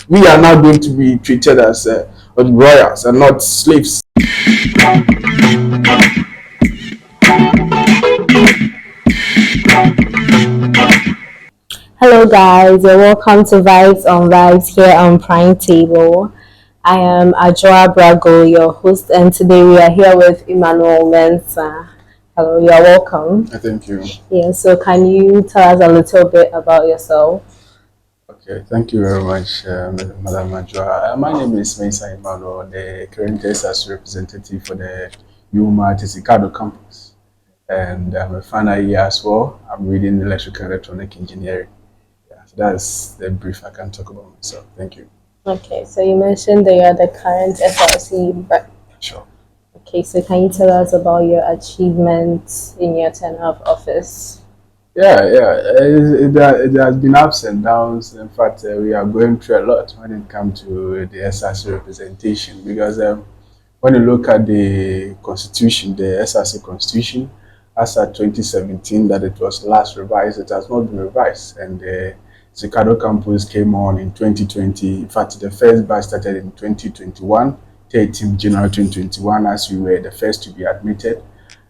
we are now going to be treated as royals and not slaves. Hello guys, and welcome to Vibes on Vibes here on Prime Table. I am Ajoa Brago, your host, and today we are here with Emmanuel Mensah. Hello, you are welcome. Thank you. Yeah, so can you tell us a little bit about yourself? Okay, thank you very much, Madam Ajoa. My name is Mensah Emmanuel, the current SRC representative for the UMaT campus. And I'm a final year as well. I'm reading electrical and electronic engineering. That's the brief I can talk about myself. Thank you. Okay, so you mentioned that you are the current SRC, but Sure. okay, so can you tell us about your achievements in your tenure of office? It has been ups and downs. In fact, we are going through a lot when it comes to the SRC representation because when you look at the constitution, the SRC constitution, as at 2017 that it was last revised, it has not been revised, and the SRID campus came on in 2020. In fact, the first batch started in 2021, 13th January 2021, as we were the first to be admitted.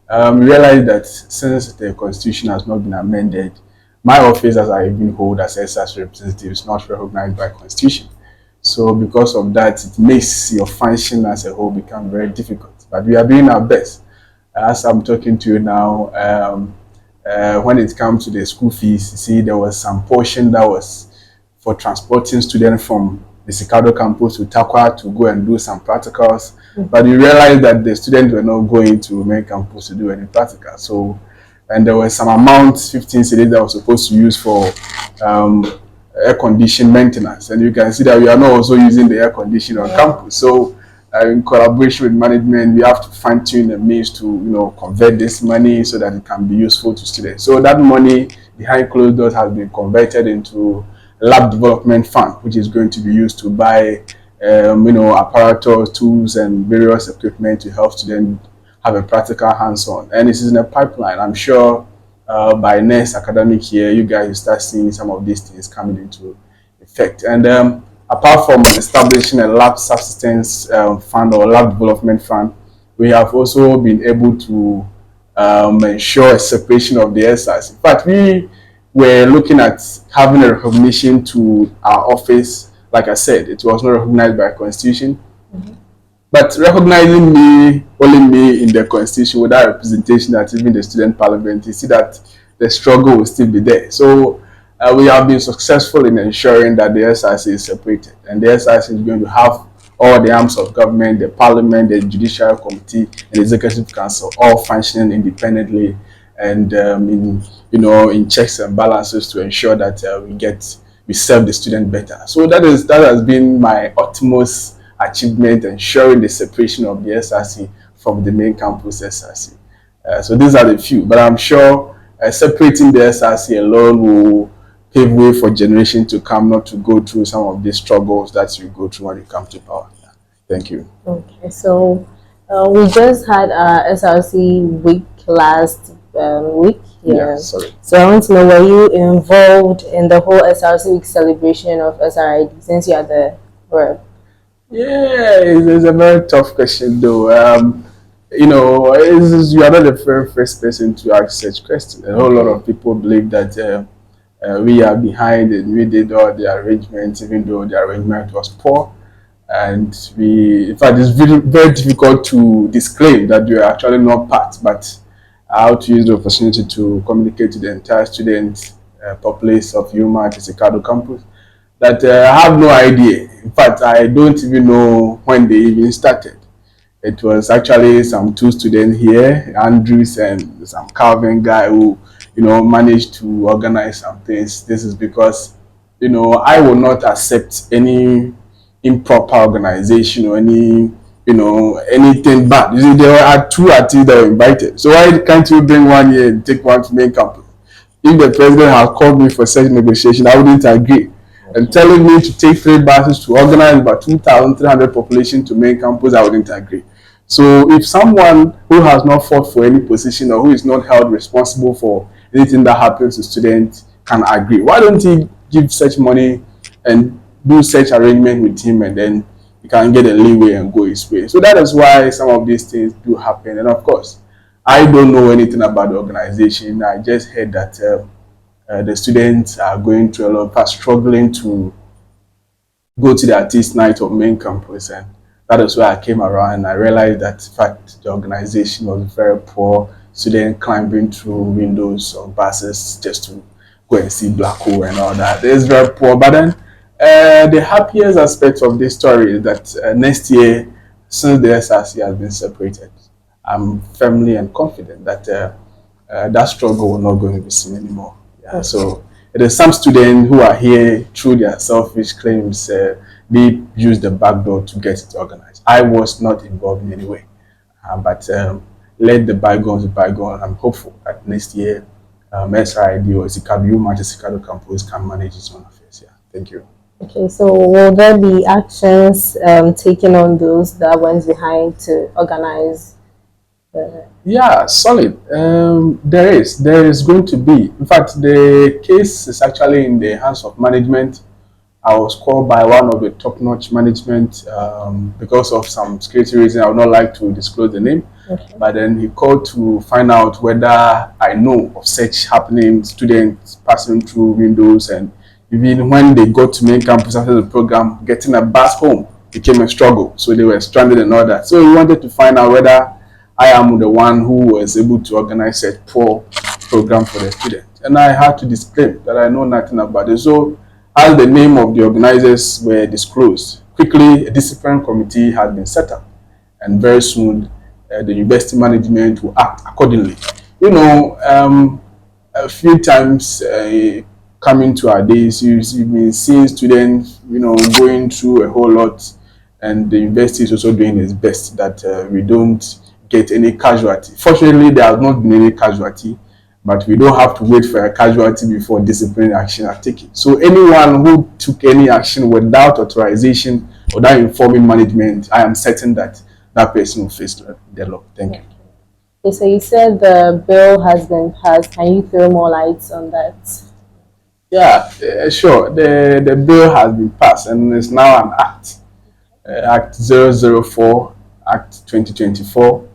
We realized that since the constitution has not been amended, my office, as I even hold as SRC representative, is not recognized by constitution. So because of that, it makes your function as a whole become very difficult. But we are doing our best. As I'm talking to you now, when it comes to the school fees, you see, there was some portion that was for transporting students from the SRID campus to Takwa to go and do some practicals. But we realized that the students were not going to main campus to do any practical. So, and there was some amount, 15 cedis, that was supposed to use for air condition maintenance. And you can see that we are not also using the air condition on campus. So, in collaboration with management, we have to fine-tune the means to, convert this money so that it can be useful to students. So that money behind closed doors has been converted into lab development fund, which is going to be used to buy, apparatus, tools, and various equipment to help students have a practical hands-on. And this is in a pipeline. I'm sure by next academic year, you guys will start seeing some of these things coming into effect. And apart from establishing a lab subsistence fund or lab development fund, we have also been able to ensure a separation of the SRC. In fact, we were looking at having a recognition to our office. Like I said, it was not recognized by constitution. But recognizing only me in the constitution without representation at even the student parliament, you see that the struggle will still be there. So we have been successful in ensuring that the SRC is separated, and the SRC is going to have all the arms of government, the parliament, the judicial committee, and the executive council all functioning independently and in checks and balances to ensure that we serve the student better. So that has been my utmost achievement, ensuring the separation of the SRC from the main campus SRC. So these are the few, but I'm sure separating the SRC alone will pave way for generation to come not to go through some of these struggles that you go through when you come to power. Thank you. Okay, so we just had our SRC week last week. Yeah, sorry. So I want to know, were you involved in the whole SRC week celebration of SRID since you are the rep? Yeah, it's a very tough question though. You are not the very first person to ask such question. A whole lot of people believe that we are behind and we did all the arrangements, even though the arrangement was poor. And in fact, it's very, very difficult to disclaim that we are actually not part, but how to use the opportunity to communicate to the entire student populace of UMaT SRC campus that I have no idea. In fact, I don't even know when they even started. It was actually some two students here, Andrews and some Calvin guy who managed to organize some things. This is because, I will not accept any improper organization or anything bad. You see, there are two artists that were invited. So why can't you bring one here and take one to main campus? If the president had called me for such negotiation, I wouldn't agree. And telling me to take 3 buses to organize about 2,300 population to main campus, I wouldn't agree. So if someone who has not fought for any position or who is not held responsible for anything that happens to students can agree, why don't he give such money and do such arrangement with him, and then he can get a leeway and go his way. So that is why some of these things do happen. And of course, I don't know anything about the organization. I just heard that the students are going through a lot, are struggling to go to the artist night of main campus, and that is where I came around and I realized that in fact the organization was very poor. Students climbing through windows of buses just to go and see black hole and all that. It's very poor. But then the happiest aspect of this story is that next year, since the SRC has been separated, I'm firmly and confident that that struggle will not going to be seen anymore. Yeah, so there are some students who are here through their selfish claims. They use the back door to get it organized. I was not involved in any way, but let the bygones be bygones. I'm hopeful that next year, SRID or UMaT campus can manage its own affairs. Yeah, thank you. Okay, so will there be actions taken on those that went behind to organize? Yeah, solid. There is going to be. In fact, the case is actually in the hands of management. I was called by one of the top-notch management because of some security reason. I would not like to disclose the name. Okay. But then he called to find out whether I know of such happening, students passing through windows, and even when they got to main campus after the program, getting a bus home became a struggle. So they were stranded and all that. So he wanted to find out whether I am the one who was able to organize a poor program for the students. And I had to disclaim that I know nothing about it. So as the name of the organizers were disclosed, quickly a discipline committee had been set up. And very soon, the university management will act accordingly. You know, a few times coming to our days, you've been seeing students, you know, going through a whole lot. And the university is also doing its best that we don't get any casualty. Fortunately, there has not been any casualty, but we don't have to wait for a casualty before disciplinary action are taken. So anyone who took any action without authorization or without informing management, I am certain that that person will face the law. Thank you. Okay, so you said the bill has been passed. Can you throw more lights on that? Yeah, sure. The bill has been passed and it's now an act. Act 004, Act 2024.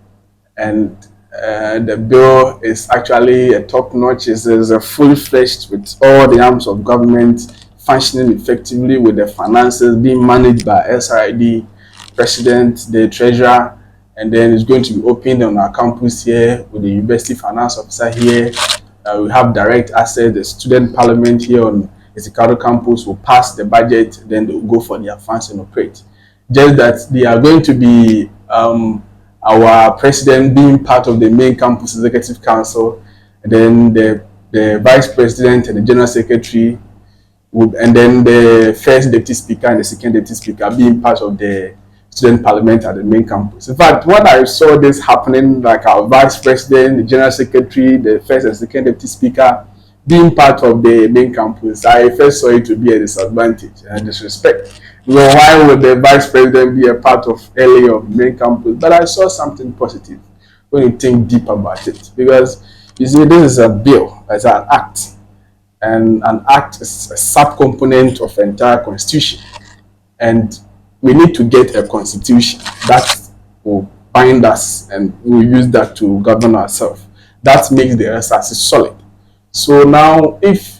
And the bill is actually a top-notch. It's a fully-fledged with all the arms of government functioning effectively with the finances being managed by SRID President, the Treasurer, and then it's going to be opened on our campus here with the University Finance Officer here. We have direct access. The Student Parliament here on the campus will pass the budget, then they will go for their funds and operate. Just that they are going to be our president being part of the main campus executive council, and then the vice president and the general secretary, and then the first deputy speaker and the second deputy speaker being part of the student parliament at the main campus. In fact, when I saw this happening, like our vice president, the general secretary, the first and second deputy speaker being part of the main campus, I first saw it to be a disadvantage and disrespect. You know, why would the vice president be a part of LA of the main campus? But I saw something positive when you think deep about it. Because you see, this is a bill, it's an act. And an act is a sub-component of the entire constitution. And we need to get a constitution that will bind us and we'll use that to govern ourselves. That makes the SRC solid. So now, if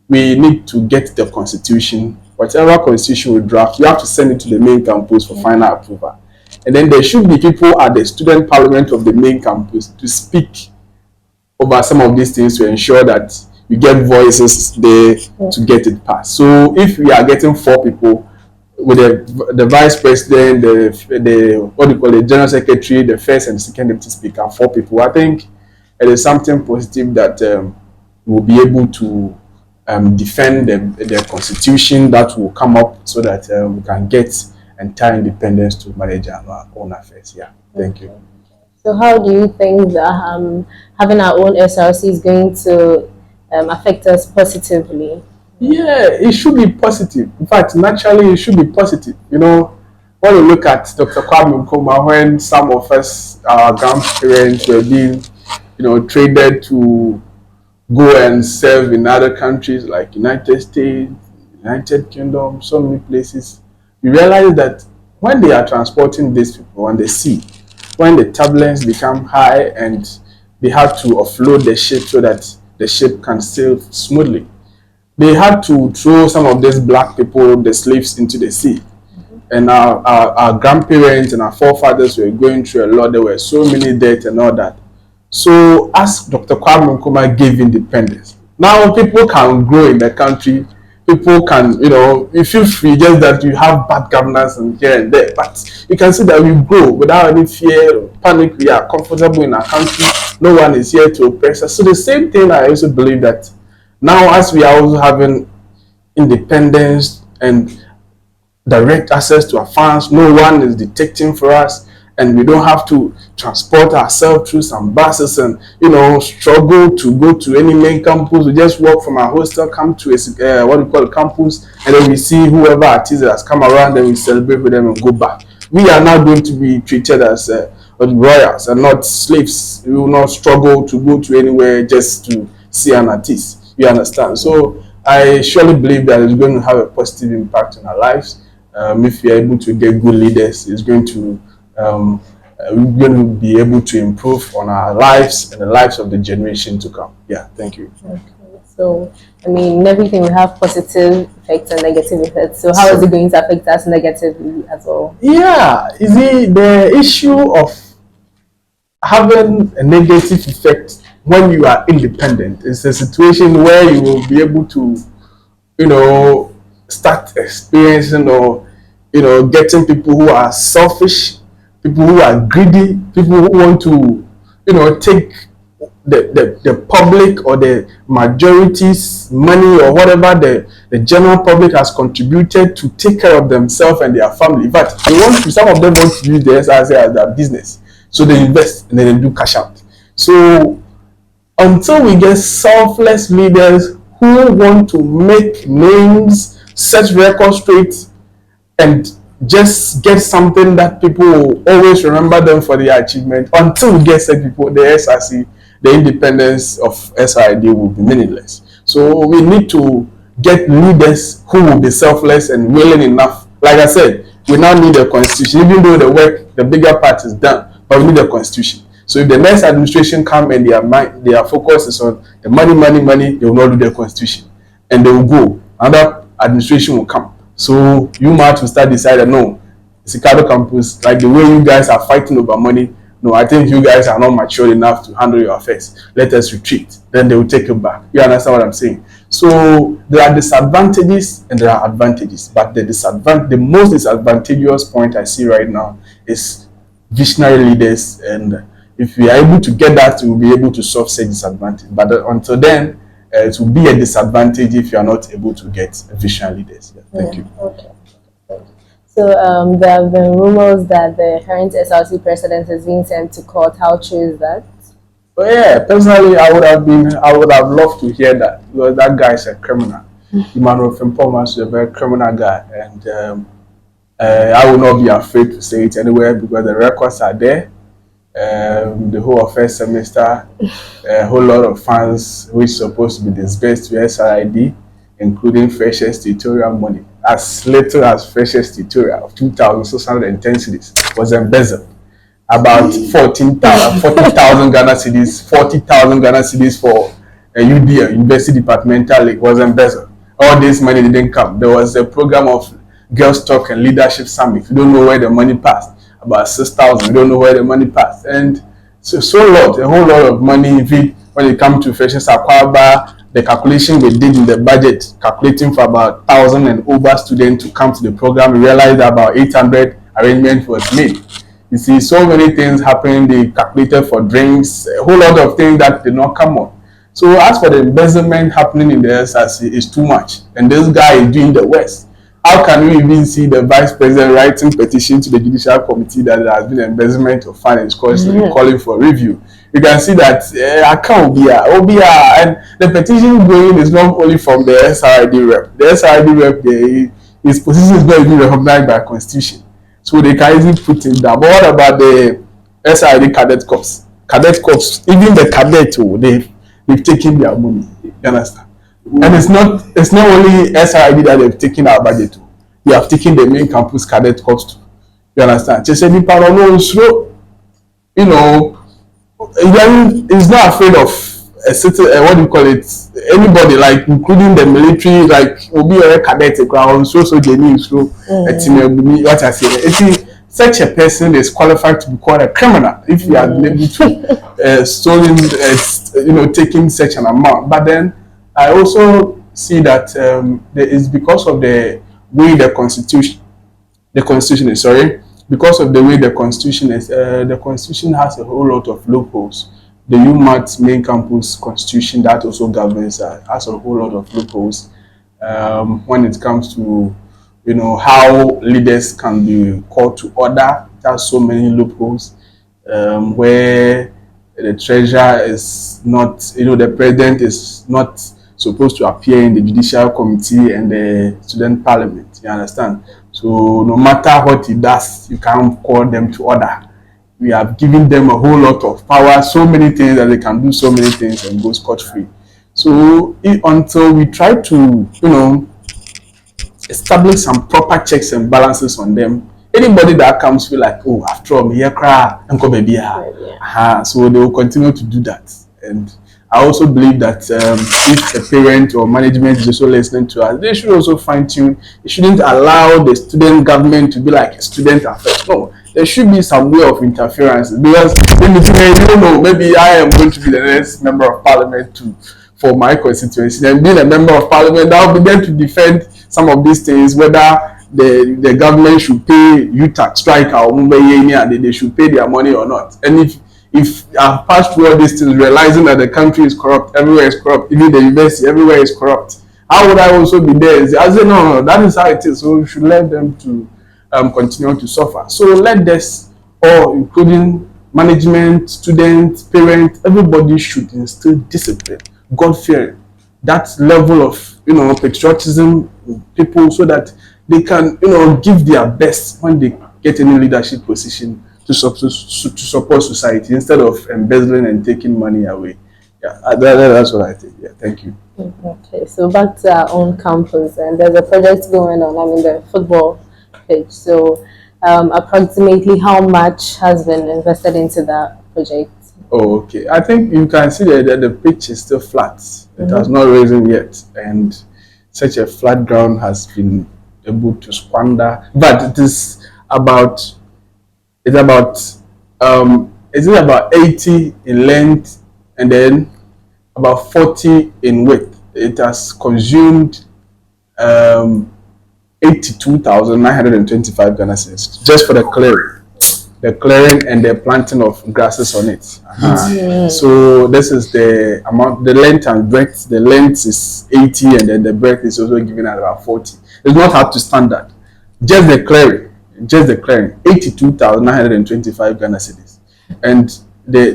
we need to get the constitution, whatever constitution we draft, you have to send it to the main campus for final approval. And then there should be people at the student parliament of the main campus to speak over some of these things to ensure that we get voices there to get it passed. So if we are getting 4 people, with the vice president, the general secretary, the first and second deputy speaker, 4 people, I think it is something positive that we'll be able to defend the constitution that will come up so that we can get entire independence to manage our own affairs. Yeah, thank you. So how do you think that having our own SRC is going to affect us positively? Yeah, it should be positive. In fact, naturally, it should be positive. You know, when you look at Dr. Kwame Nkrumah, when some of us, our grandparents, were being, you know, traded to go and serve in other countries like United States, United Kingdom, so many places. We realize that when they are transporting these people on the sea, when the turbulence become high and they have to offload the ship so that the ship can sail smoothly, they had to throw some of these black people, the slaves, into the sea. And our grandparents and our forefathers were going through a lot. There were so many deaths and all that. So as Dr. Kwame Nkrumah gave independence, now people can grow in the country. People can, you feel free, just that you have bad governance and here and there. But you can see that we grow without any fear or panic. We are comfortable in our country. No one is here to oppress us. So the same thing, I also believe that now as we are also having independence and direct access to our funds, no one is dictating for us, and we don't have to transport ourselves through some buses and struggle to go to any main campus. We just walk from our hostel, come to a what we call a campus, and then we see whoever artist has come around, then we celebrate with them and go back. We are now going to be treated as royals and not slaves. We will not struggle to go to anywhere just to see an artist. You understand? So I surely believe that it's going to have a positive impact on our lives. If we are able to get good leaders, it's going to we're going to be able to improve on our lives and the lives of the generation to come. Yeah, thank you. Okay. So, I mean, in everything we have positive effects and negative effects. So, how is it going to affect us negatively as well? Yeah, you see, the issue of having a negative effect when you are independent is a situation where you will be able to, start experiencing or, getting people who are selfish, people who are greedy, people who want to, take the public or the majority's money or whatever the general public has contributed to take care of themselves and their family. But some of them want to use the SRC as their business. So they invest and then they do cash out. So until we get selfless leaders who want to make names, set records straight, and just get something that people will always remember them for their achievement, until we get such people, the SRC, the independence of SRID will be meaningless. So we need to get leaders who will be selfless and willing enough. Like I said, we now need a constitution, even though the bigger part is done, but we need a constitution. So if the next administration come and their focus is on the money, they will not do their constitution, and they will go. Another administration will come. So UMaT will start deciding, no, Sikado campus, like the way you guys are fighting over money, no, I think you guys are not mature enough to handle your affairs. Let us retreat. Then they will take it back. You understand what I'm saying? So there are disadvantages and there are advantages. But the most disadvantageous point I see right now is visionary leaders. And if we are able to get that, we will be able to solve such disadvantage. But until then, it will be a disadvantage if you are not able to get visionary leaders. Yeah, thank you. Okay. So there have been rumors that the current SRC president is being sent to court. How true is that? Well, yeah, personally, I would have loved to hear that, because that guy is a criminal. Emmanuel Mensah is a very criminal guy, and I will not be afraid to say it anywhere because the records are there. The whole of first semester, a whole lot of funds which supposed to be disbursed to SRID, including freshers tutorial money, as little as freshers tutorial of 2,610 cedis was embezzled. About 40,000 Ghana cedis, 40,000 Ghana cedis for a UDA, University Departmental League, was embezzled. All this money didn't come. There was a program of Girls Talk and Leadership Summit. We don't know where the money passed. About 6,000. We don't know where the money passed. And a whole lot of money. When it comes to freshers Akwaba, the calculation we did in the budget, calculating for about 1,000 and over students to come to the program, we realized that about 800 arrangements was made. You see, so many things happening. They calculated for drinks, a whole lot of things that did not come on. So as for the embezzlement happening in the SRC, is too much. And this guy is doing the worst. How can we even see the vice president writing petition to the judicial committee that there has been embezzlement of funds calling for review? You can see that account OBR, and the petition going is not only from the SRID rep. The SRID rep, his position is not even recognized by constitution, so they can easily put him down. But what about the SRID cadet corps? Cadet corps, even the cadet, they've taken their money. You understand? And it's not only SRID that they've taken our budget to. We have taken the main campus cadet cost to. You understand? Just any part of no slow, you know, then is not afraid of a certain what do you call it? Anybody, like including the military, like will be a cadet ground, so genuine so what I say. Such a person is qualified to be called a criminal if you are able to stolen, taking such an amount. But then I also see that there is because of the way the constitution is sorry because of the way the constitution has a whole lot of loopholes. The UMaT main campus constitution that also governs has a whole lot of loopholes when it comes to how leaders can be called to order. It has so many loopholes where the treasurer is not, the president is not supposed to appear in the judicial committee and the student parliament. You understand? So no matter what he does, you can't call them to order. We have given them a whole lot of power, so many things that they can do so many things and go scot-free. So until we try to, establish some proper checks and balances on them, anybody that comes feel like, oh, after all, me here cry, uncle baby, so they will continue to do that. And I also believe that if a parent or management is also listening to us, they should also fine tune. They shouldn't allow the student government to be like a student affairs. No, there should be some way of interference because maybe I am going to be the next member of parliament for my constituency. And being a member of parliament, I'll be there to defend some of these things, whether the government should pay UTAC strike or they should pay their money or not. And if I've passed through all these things, realizing that the country is corrupt, everywhere is corrupt, even the university, everywhere is corrupt, how would I also be there? I say, no, that is how it is. So we should let them to continue to suffer. So let this, all including management, students, parents, everybody should instill discipline, God-fearing, that level of patriotism in people so that they can give their best when they get any leadership position to support society instead of embezzling and taking money away. Yeah, that's what I think. Yeah, thank you. Okay, so back to our own campus, and there's a project going on. I mean, the football pitch. So, approximately how much has been invested into that project? Oh, okay. I think you can see that the pitch is still flat. It has not risen yet, and such a flat ground has been able to squander. But it is about 80 in length and then about 40 in width. It has consumed 82,925 Ghana cedis just for the clearing and the planting of grasses on it. So this is the amount, the length and breadth. The length is 80 and then the breadth is also given at about 40. It's not up to standard. Just the clearing, 82,925 Ghana cedis. And the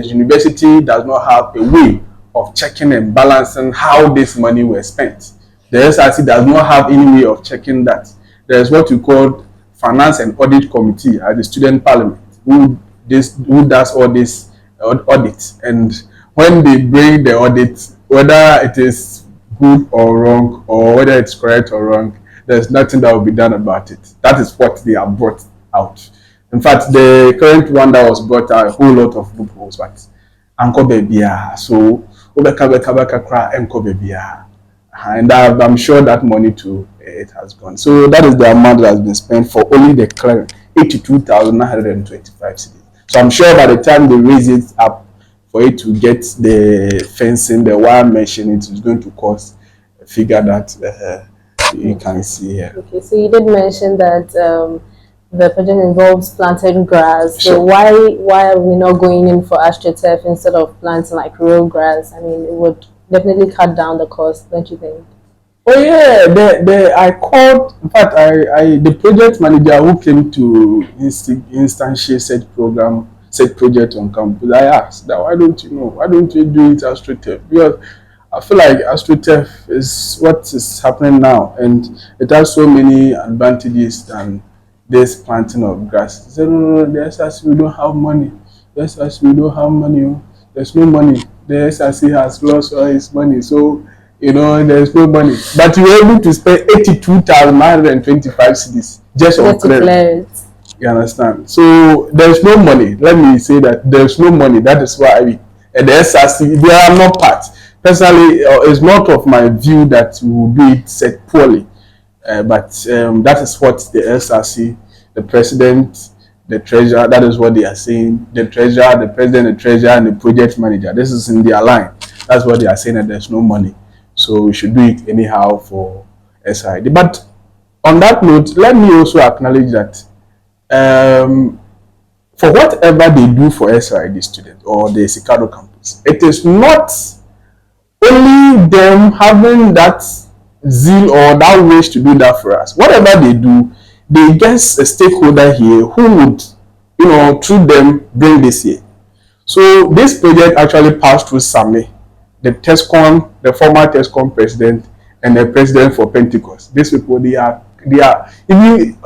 university does not have a way of checking and balancing how this money was spent. The SRC does not have any way of checking that. There is what we call Finance and Audit Committee at the Student Parliament who does all this audits. And when they bring the audit, whether it is good or wrong or whether it's correct or wrong, there's nothing that will be done about it. That is what they have brought out. In fact, the current one that was brought out, a whole lot of loopholes, but Uncle Baby, so and I'm sure that money too, it has gone. So that is the amount that has been spent for only the clearing, 82,925 cedis. So I'm sure by the time they raise it up for it to get the fencing, the wire meshing, it is going to cost a figure that you can see here. Okay, so you did mention that the project involves planting grass. So why are we not going in for AstroTurf instead of planting like real grass? I mean, it would definitely cut down the cost, don't you think? Oh yeah, I called. In fact, the project manager who came to instantiate said project on campus. I asked that why don't you do it AstroTurf? Because I feel like AstroTurf is what is happening now, and it has so many advantages than this planting of grass. He said, no, the SRC we don't have money. The SRC we don't have money. There's no money. The SRC has lost all its money. So there's no money. But you were able to spend 82,925 cedis just on clearance. You understand? So there's no money. Let me say that there's no money. That is why the SRC, they are not part. Personally, it's not of my view that we will do it set poorly. But that is what the SRC, the president, the treasurer, that is what they are saying. The treasurer, the president, the treasurer, and the project manager. This is in their line. That's what they are saying, that there's no money. So we should do it anyhow for SRID. But on that note, let me also acknowledge that for whatever they do for SRID students or the Sikado campus, it is not only them having that zeal or that wish to do that for us. Whatever they do, they get a stakeholder here who would, through them bring this here. So this project actually passed through SAME, the former TESCOM president, and the president for Pentecost. These people, they are even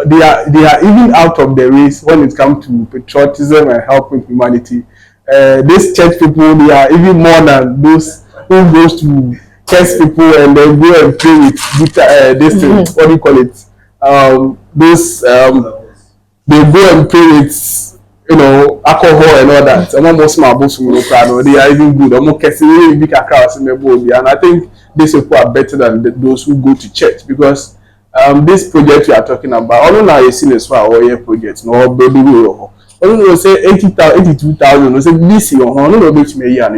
out of the race when it comes to patriotism and helping humanity. These church people, they are even more than those who goes to curse people and then go and play with this thing, what do you call it? They go and play with alcohol and all that. They are even good. And I think these people are better than those who go to church, because this project we are talking about, I don't know you see this one project, no baby will say 82,000, we say this year, no bit me here, I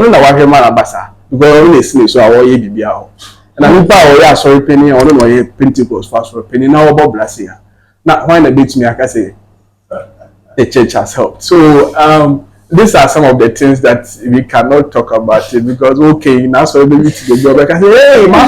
don't know what man abasa, because only see so I will be out. And I think sorry penny, I don't know Pentecost fast for penny now about blessing. Now when a bit me, I can say the church has helped. So these are some of the things that we cannot talk about it, because now so maybe to the job, I can say, hey, my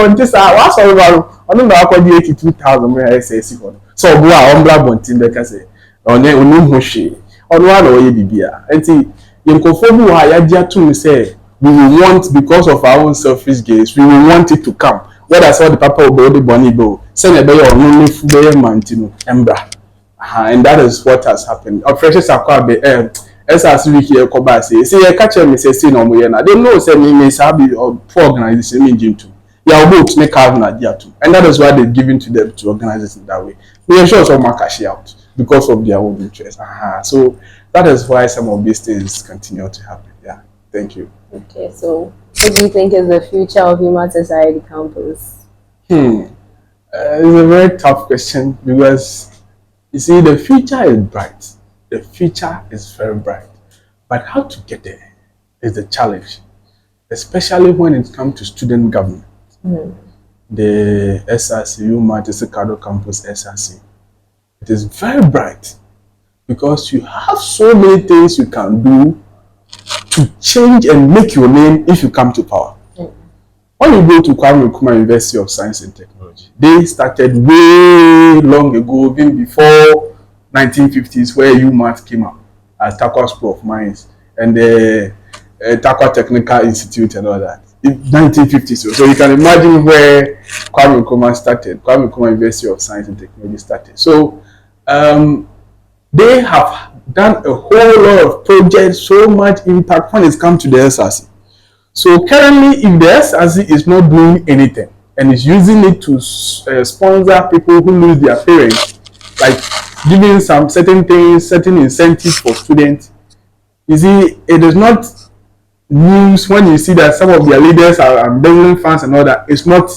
on this what's all about? I don't know how could be 82,000 when I say so go on black bontin, they can say, on hoshi, on one or bibia. And see, in conform I to say we will want, because of our own selfish gains, we will want it to come. What I saw the papa of the bonny bow, send a bay or no full mantino, embra. And that is what has happened. Our precious aqua SRC here Kobasi. See a catcher me say no more. They know say me may sabi or poor organization mean to. Yeah, books make have an idea too. And that is why they've given to them to organize it in that way. We ensure some cash out because of their own interest. So that is why some of these things continue to happen. Yeah. Thank you. Okay, so what do you think is the future of UMaT Society campus? It's a very tough question, because you see, the future is bright. The future is very bright. But how to get there is the challenge, especially when it comes to student government. The SRC, UMaT, Sikado campus SRC. It is very bright, because you have so many things you can do to change and make your name if you come to power. When you go to Kwame Nkrumah University of Science and Technology, they started way long ago, even before 1950s, where UMaT came up as Takwa School of Mines and the Takwa Technical Institute and all that. In 1950s, so you can imagine where Kwame Nkrumah started. Kwame Nkrumah University of Science and Technology started. So they have done a whole lot of projects, so much impact when it comes to the SRC. So currently, if the SRC is not doing anything and is using it to sponsor people who lose their parents, like giving some certain things, certain incentives for students, you see, it is not news when you see that some of their leaders are embezzling funds and all that. It's not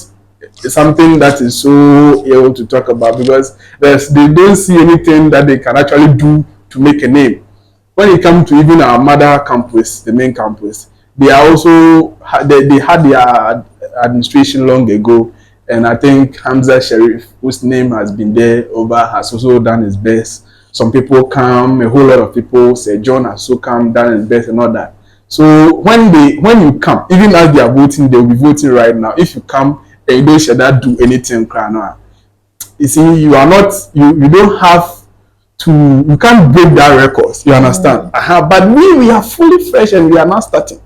something that is so able to talk about, because they don't see anything that they can actually do to make a name. When it comes to even our mother campus, the main campus, they are also they had their administration long ago, and I think Hamza Sharif, whose name has been there over, has also done his best. Some people come, a whole lot of people say John has also come, done his best and all that. So when you come, even as they are voting, they will be voting right now. If you come and you don't shall not do anything, you see, you are not, you don't have to, you can't break that record. You understand? But we are fully fresh and we are not starting.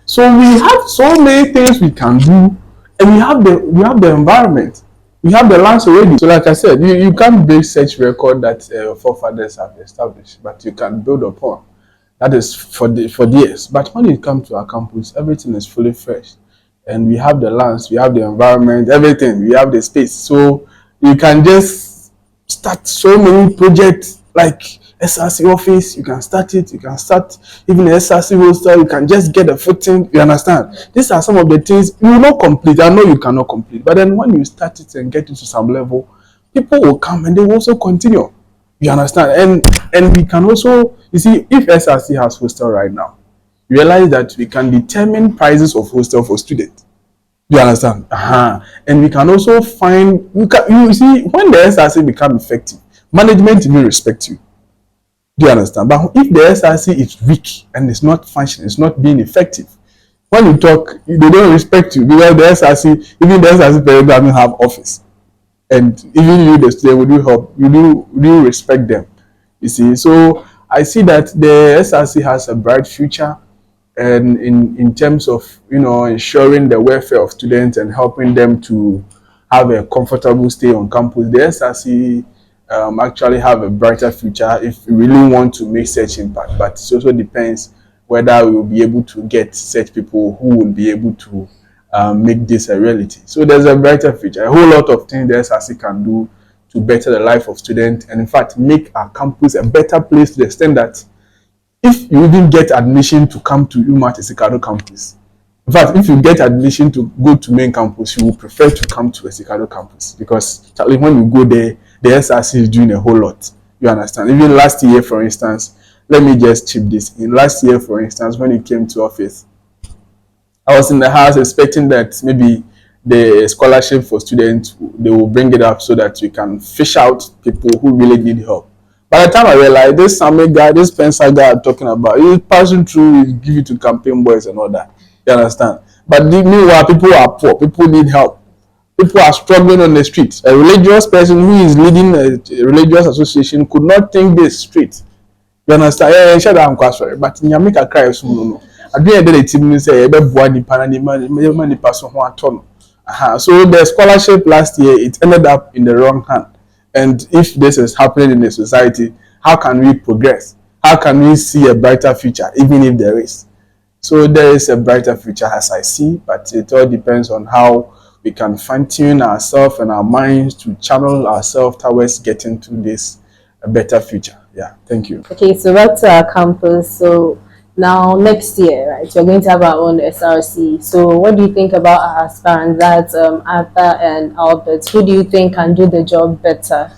So we have so many things we can do, and we have the environment, we have the lands already. So like I said, you can't break such record that forefathers have established, but you can build upon. That is for years. But when it comes to our campus, everything is fully fresh. and we have the lands, we have the environment, everything, we have the space. So you can just start so many projects like SRC office, you can start it, you can start even SRC roster, you can just get a footing, you understand? These are some of the things you will not complete. I know you cannot complete, but then when you start it and get it to some level, people will come and they will also continue. You understand? And we can also, you see, if SRC has hostel right now, realize that we can determine prices of hostel for students. You understand? And we can also find, you see, when the SRC become effective, management will respect you. Do you understand? But if the SRC is weak and it's not functioning, it's not being effective, when you talk, they don't respect you because the SRC, even the SRC parent doesn't have office. And even you, the student, would you help? Would you respect them? You see, so I see that the SRC has a bright future, and in terms of ensuring the welfare of students and helping them to have a comfortable stay on campus, the SRC actually have a brighter future if we really want to make such impact. But it also depends whether we will be able to get such people who will be able to make this a reality. So there's a brighter future. A whole lot of things the SRC can do to better the life of students, and in fact make our campus a better place to the extent that if you even get admission to come to UMaT Esikado campus, in fact, if you get admission to go to main campus, you will prefer to come to Esikado campus because Charlie, when you go there, the SRC is doing a whole lot. You understand? Even last year, for instance, let me just chip this in. Last year, for instance, when it came to office, I was in the house expecting that maybe the scholarship for students, they will bring it up so that we can fish out people who really need help. By the time I realized this Same guy, this Spencer guy I'm talking about, he's passing through, he give it to campaign boys and all that. You understand? But meanwhile, people are poor, people need help. People are struggling on the streets. A religious person who is leading a religious association could not think this straight. You understand? Yeah, shut down, sorry. But in Yamika cry, so no. I didn't the team say, so the scholarship last year, it ended up in the wrong hand. And if this is happening in the society, how can we progress? How can we see a brighter future, even if there is? So there is a brighter future as I see, but it all depends on how we can fine-tune ourselves and our minds to channel ourselves towards getting to this a better future. Yeah, thank you. Okay, so back to our campus. So now next year, right, we're going to have our own SRC. So what do you think about our aspirants, that's Arthur and Albert? Who do you think can do the job better?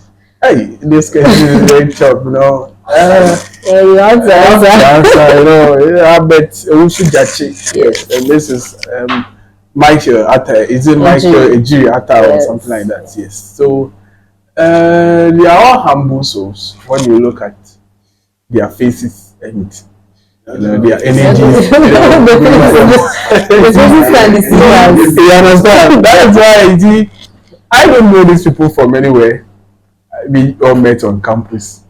Hey, this guy is very tough, you know. Yeah, you answer. Albert, yes, and this is Michael Atta. Is it Michael Ejiri Atta or something like that? Yes. So they are all humble souls when you look at their faces and their energies. You understand? That is why I don't know these people from anywhere. We all met on campus.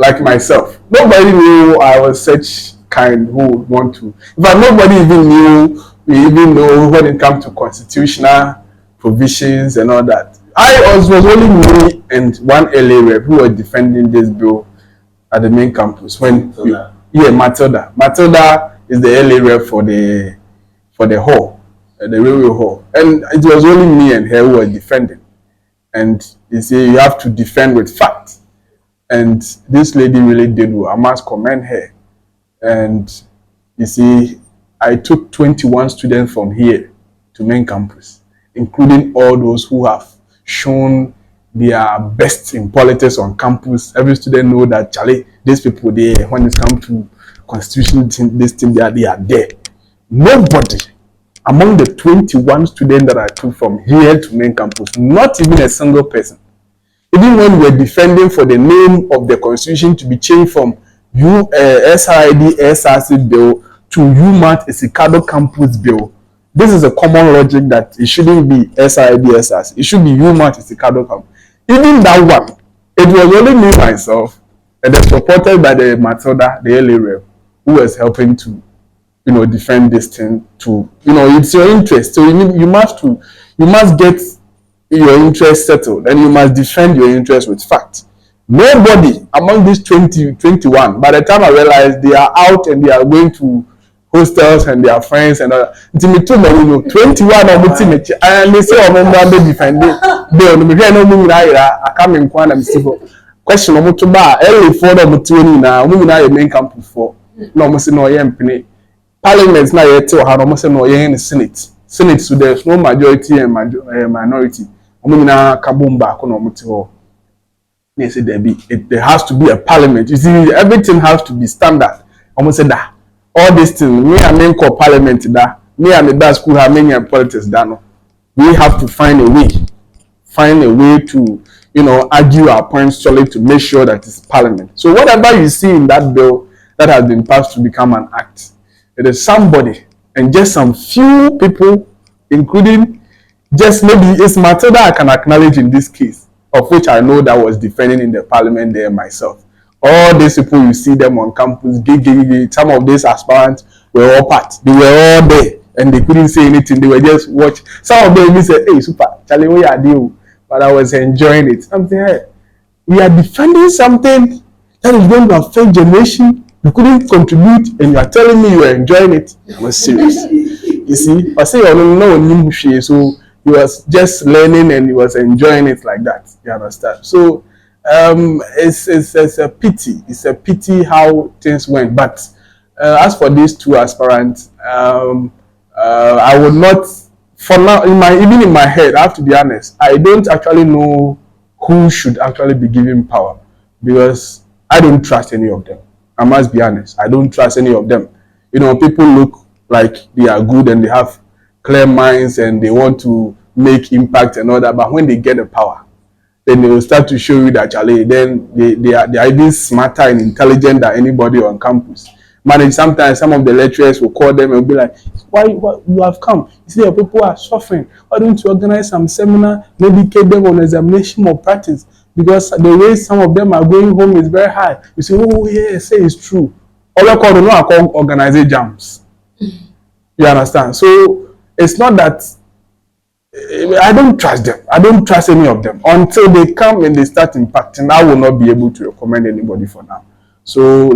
Like myself, nobody knew I was such kind who would want to. In fact, nobody even knew we even know when it comes to constitutional provisions and all that. Was only me and one LA rep who were defending this bill at the main campus. Matilda. Matilda is the LA rep for the hall, the railway hall, and it was only me and her who were defending. And you see, you have to defend with facts. And this lady really did well. I must commend her. And you see, I took 21 students from here to main campus, including all those who have shown their best in politics on campus. Every student know that, Charlie, these people there, when it comes to constitution, this thing, they are there. Nobody among the 21 students that I took from here to main campus, not even a single person, even when we were defending for the name of the constitution to be changed from SRID SRC bill to UMaT Esikado campus bill, this is a common logic that it shouldn't be SRID SRC. It should be UMaT Esikado campus. Even that one, it was only me, myself, and it's supported by the Matilda, the LA rep, who was helping to, defend this thing. To, it's your interest. So you must get your interest settled, and you must defend your interest with facts. Nobody among these 21, by the time I realized they are out and they are going to hostels and their friends and all. Until me too many no 21 or muti me and they say omo mba be defend they no me hwe no mu nyina ira aka me nkwa na me sifo question omo to ba early for no muti oni na omo nyina ye main camp for na omo se no ye mpene parliament na ye te o ha no omo se no ye in senate so there's no majority and minority omo nyina ka bomba ko no muti ho. They say there has to be a parliament. You see, everything has to be standard. Almost said that all these things, me and me call parliament that, me and the school have many politics that no. We have to find a way to, argue our points solely to make sure that it's parliament. So whatever you see in that bill that has been passed to become an act, it is somebody and just some few people, including just maybe it's Matilda I can acknowledge in this case, of which I know that was defending in the parliament there myself. All these people you see them on campus, some of these aspirants were all part. They were all there and they couldn't say anything. They were just watching. Some of them even said, "Hey, super, Charlie, what you are doing?" But I was enjoying it. I'm saying, hey, we are defending something that is going to affect generation. You couldn't contribute and you are telling me you are enjoying it. I was serious. You see, I say, no, so he was just learning and he was enjoying it like that. You understand? So it's a pity. It's a pity how things went. But as for these two aspirants, I would not, for now, even in my head, I have to be honest, I don't actually know who should actually be given power because I don't trust any of them. I must be honest. I don't trust any of them. People look like they are good and they have clear minds and they want to make impact and all that, but when they get the power, then they will start to show you that Charlie, then they are even smarter and intelligent than anybody on campus. Sometimes some of the lecturers will call them and be like, why you have come? You see, your people are suffering. Why don't you organize some seminar, maybe get them on examination or practice? Because the way some of them are going home is very high. You say, oh yeah, say it's true. All I call organize jams. You understand? So it's not that I don't trust them. I don't trust any of them until they come and they start impacting. I will not be able to recommend anybody for now. So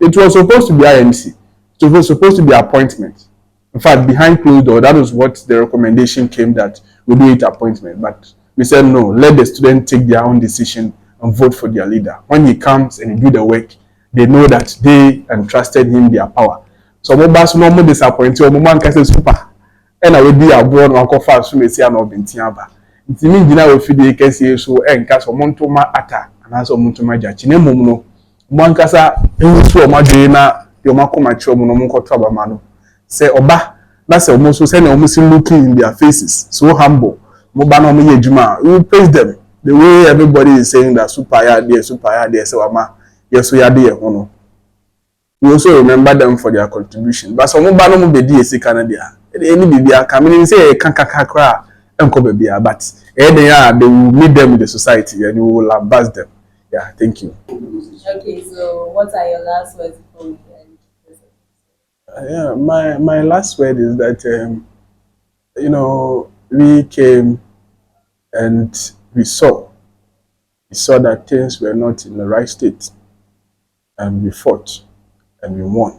it was supposed to be IMC. It was supposed to be appointment. In fact, behind closed door, that was what the recommendation came that we do it appointment. But we said no, let the students take their own decision and vote for their leader. When he comes and he do the work, they know that they entrusted him their power. So we bas no more disappointed. We man can say super. And I will be abroad and go fast to see an obintiaba. It means you know if you can see so and cast or montoma ata and as a montoma judge. No, one casa, and so my drina, your makoma chum no more trouble mano. Say oba, that's almost so send almost looking in their faces, so humble. Mobano me juma, we praise them. The way everybody is saying that super there, so ama, yes, we are there, no. We also remember them for their contribution. But some mobano be DSC Canada. Any baby coming say kakakakra and baby, but they will meet them in the society and you will lambast them. Yeah, thank you. Okay, so what are your last words before we end? Yeah, my last word is that we came and we saw that things were not in the right state, and we fought and we won.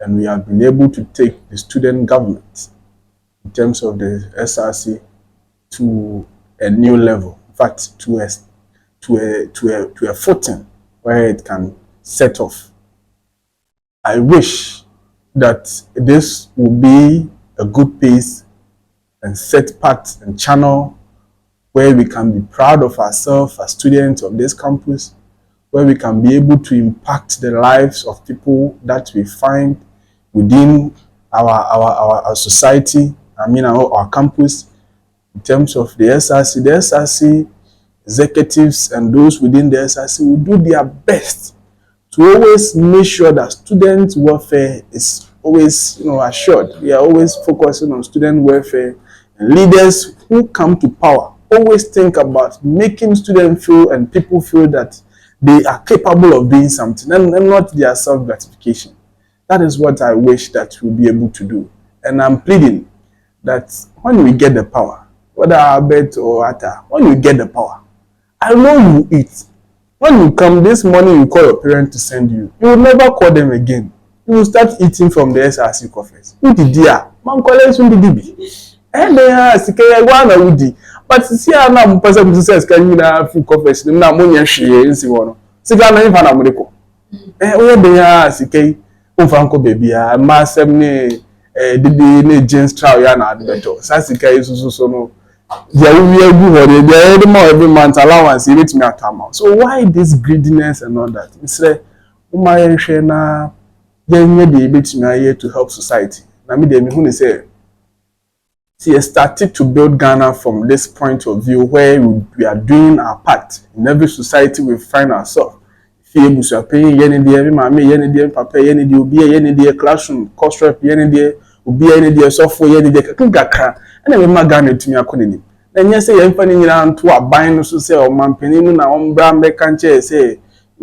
And we have been able to take the student government in terms of the SRC to a new level. In fact, to a footing where it can set off. I wish that this will be a good pace and set path and channel where we can be proud of ourselves as students of this campus, where we can be able to impact the lives of people that we find within our society, our campus, in terms of the SRC executives and those within the SRC will do their best to always make sure that student welfare is always assured. We are always focusing on student welfare, and leaders who come to power always think about making students feel and people feel that they are capable of doing something and not their self-gratification. That is what I wish that we'll be able to do. And I'm pleading that when we get the power, whether Albert or Atta, when you get the power, I know you eat. When you come this morning, you call your parents to send you. You will never call them again. You will start eating from the SRC coffers. Who did dear? Man, college who did be? And they are sick. One would but see, I'm not person who says, can you have food coffers? No, money, she is one. Sigan, I'm Panamerico. Where they are sick. Uncle baby, master me, the James Trow Yana, the better. Sassy is so no. There will be a good there more every month allowance, you reach me at time. So why this greediness and all that? It's like, my shena, then you be here to help society. I mean, they say, see, started to build Ghana from this point of view where we are doing our part in every society we find ourselves. Fie busu paying yen de every mama yen de papa yen de obi yen de classroom cost rep yen de obi yen de software yen de kakaka na me ma Ghana tumi akonini na nya say yen fa ni nyina nto aban no so say o mampani na o mbra mbeka nche say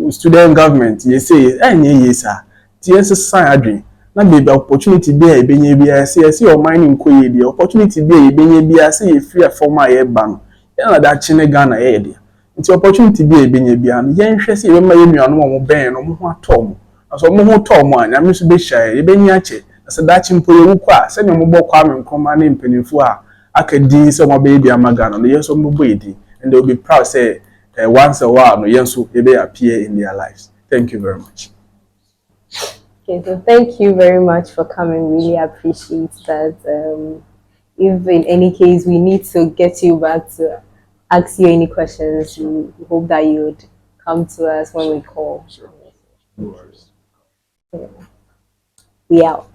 student government ye say enye yesa ti yen sign adwen na be opportunity be e benye bia say o man nko ye de opportunity be e benye bia say e free form aye ba no na da chine Ghana ye de nti opportunity be ebenye bia no yen hwe se e ma yenuanu mo ben no mo ho atom aso mo ho tom anya me so be hia e benye ache se da chimpo ye wuko a se ne mo bọ kwa me nkoma ne mpanimfo a akadi se mo be bia magana no yeso mo bo edi and they will be proud say once a while no yen so e be appear in their lives. Thank you very much. Okay, so thank you very much for coming. Really appreciate that. If in any case we need to get you back to ask you any questions, we hope that you would come to us when we call. Sure. No worries. We out.